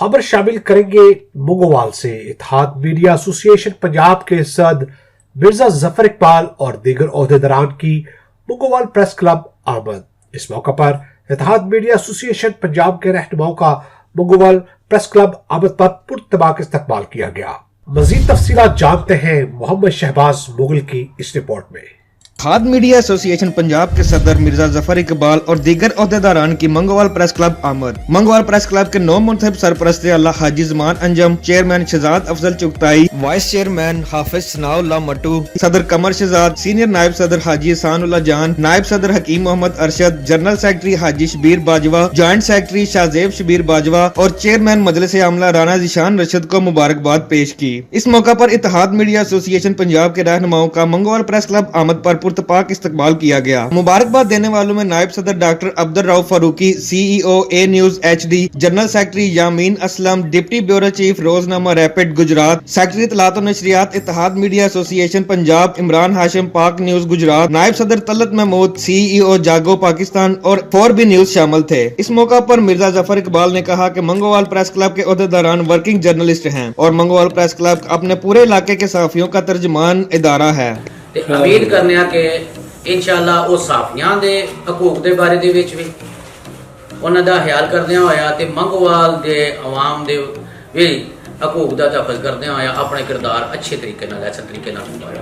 खबर शामिल करेंगे मुंगोवाल से। इत्तेहाद मीडिया एसोसिएशन पंजाब के सदर मिर्जा जफर इकबाल और दीगर ओहदेदारान की मुंगोवाल प्रेस क्लब आमद। इस मौका पर इत्तेहाद मीडिया एसोसिएशन पंजाब के रहनुमाओं का मुंगोवाल प्रेस क्लब आमद पर पुरतबाक इस्तकबाल किया गया। मजीद तफसीलात जानते हैं मोहम्मद शहबाज मुगल की इस रिपोर्ट में। इत्तेहाद मीडिया एसोसिएशन पंजाब के सदर मिर्जा जफर इकबाल और दीगर ओहदेदारान की मंगोवाल प्रेस क्लब आमद। मंगोवाल प्रेस क्लब के 9 मुंतखब सरपरस्त अल्लाह Haji Zaman Anjum, chairman Shahzad Afzal Chughtai, vice chairman Hafiz Sanaullah Mattu, सदर कमर शहजाद, सीनियर नायब सदर हाजी एहसानुल्लाह जान, नायब सदर हकीम मोहम्मद अरशद, जनरल सेक्रेटरी हाजी शबीर बाजवा, ज्वाइंट सेक्रेटरी शाहजेब शबीर बाजवा और चेयरमैन मजलिस आमला राना ज़ीशान रशद को मुबारकबाद पेश की। इस मौका पर इत्तेहाद मीडिया एसोसिएशन पंजाब के रहनुमाओं का मंगोवाल प्रेस क्लब आमद पर पुरतपाक इस्तकबाल किया गया। मुबारकबाद देने वालों में नायब सदर doctor Abdul Rauf Farooqui, CEO A news HD, general secretary Yameen Aslam, deputy bureau chief रोजनामा रैपिड गुजरात, सेक्रेटरी इत्तलात और नशरियात Ittehad media association Punjab Imran Hashim Pak news Gujarat, नायब सदर तलत महमूद, सीईओ जागो पाकिस्तान और 4B न्यूज शामिल थे। इस मौका पर मिर्जा जफर इकबाल ने कहा कि मंगोवाल प्रेस क्लब के ओहदेदारान वर्किंग जर्नलिस्ट हैं और मंगोवाल प्रेस क्लब अपने पूरे इलाके के सहाफियों का तर्जमान इदारा है। उम्मीद करने कि इंशाअल्लाह वो साफियां दे हकूक दे बारे दे विच भी उन्हां दा ख्याल करदियां होया ते मंगोवाल दे आवाम दे भी हकूक दा तहफ़्फ़ुज़ करदियां होया अपने किरदार अच्छे तरीके नाल ऐसे तरीके नाल निभाया।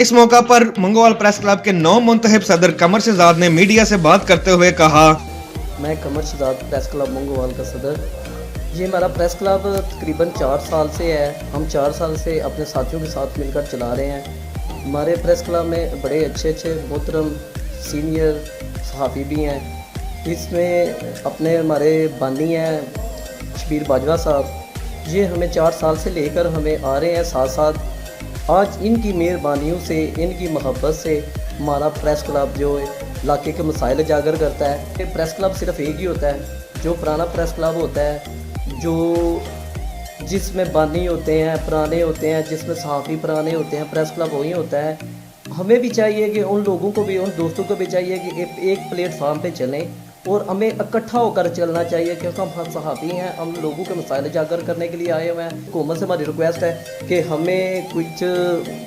इस मौका पर मंगोवाल प्रेस क्लब के 9 मुंतखब सदर कमर शहजाद ने मीडिया से बात करते हुए कहा, मैं कमर शहजाद प्रेस क्लब मंगोवाल का सदर। ये हमारा प्रेस क्लब तकरीबन 4 साल से है। हम 4 साल से अपने साथियों के साथ मिलकर चला रहे हैं। हमारे प्रेस क्लब में बड़े अच्छे मोहतरम सीनियर सहाफ़ी भी हैं। इसमें अपने हमारे बानी हैं शबीर बाजवा साहब। ये हमें 4 साल से लेकर हमें आ रहे हैं साथ साथ। आज इनकी मेहरबानियों से, इनकी मोहब्बत से हमारा प्रेस क्लब जो इलाके के मसाइल उजागर करता है। ये प्रेस क्लब सिर्फ एक ही होता है, जो पुराना प्रेस क्लब होता है, जो जिसमें बानी होते हैं, पुराने होते हैं, जिसमें सहाफ़ी पुराने होते हैं, प्रेस क्लब वही होता है। हमें भी चाहिए कि उन लोगों को भी, उन दोस्तों को भी चाहिए कि एक प्लेटफार्म पे चलें और हमें इकट्ठा होकर चलना चाहिए, क्योंकि हम सहाफ़ी हैं, हम लोगों के मसाइल उजागर करने के लिए आए हुए हैं। हुकूमत से हमारी रिक्वेस्ट है कि हमें कुछ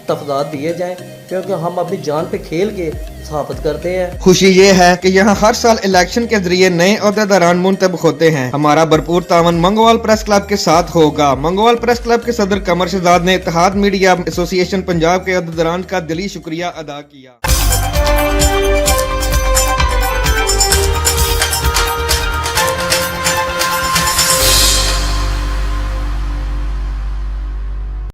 तफज़ात दिए जाएँ, क्योंकि हम अपनी जान पे खेल के सहाफ़त करते हैं। खुशी ये है कि यहाँ हर साल इलेक्शन के जरिए नए ओहदेदारान मुंतब होते हैं। हमारा भरपूर तावन मंगोवाल प्रेस क्लब के साथ होगा। मंगोवाल प्रेस क्लब के सदर कमर शहजाद ने इत्तेहाद मीडिया एसोसिएशन पंजाब के ओहदेदारान का दिली शुक्रिया अदा किया।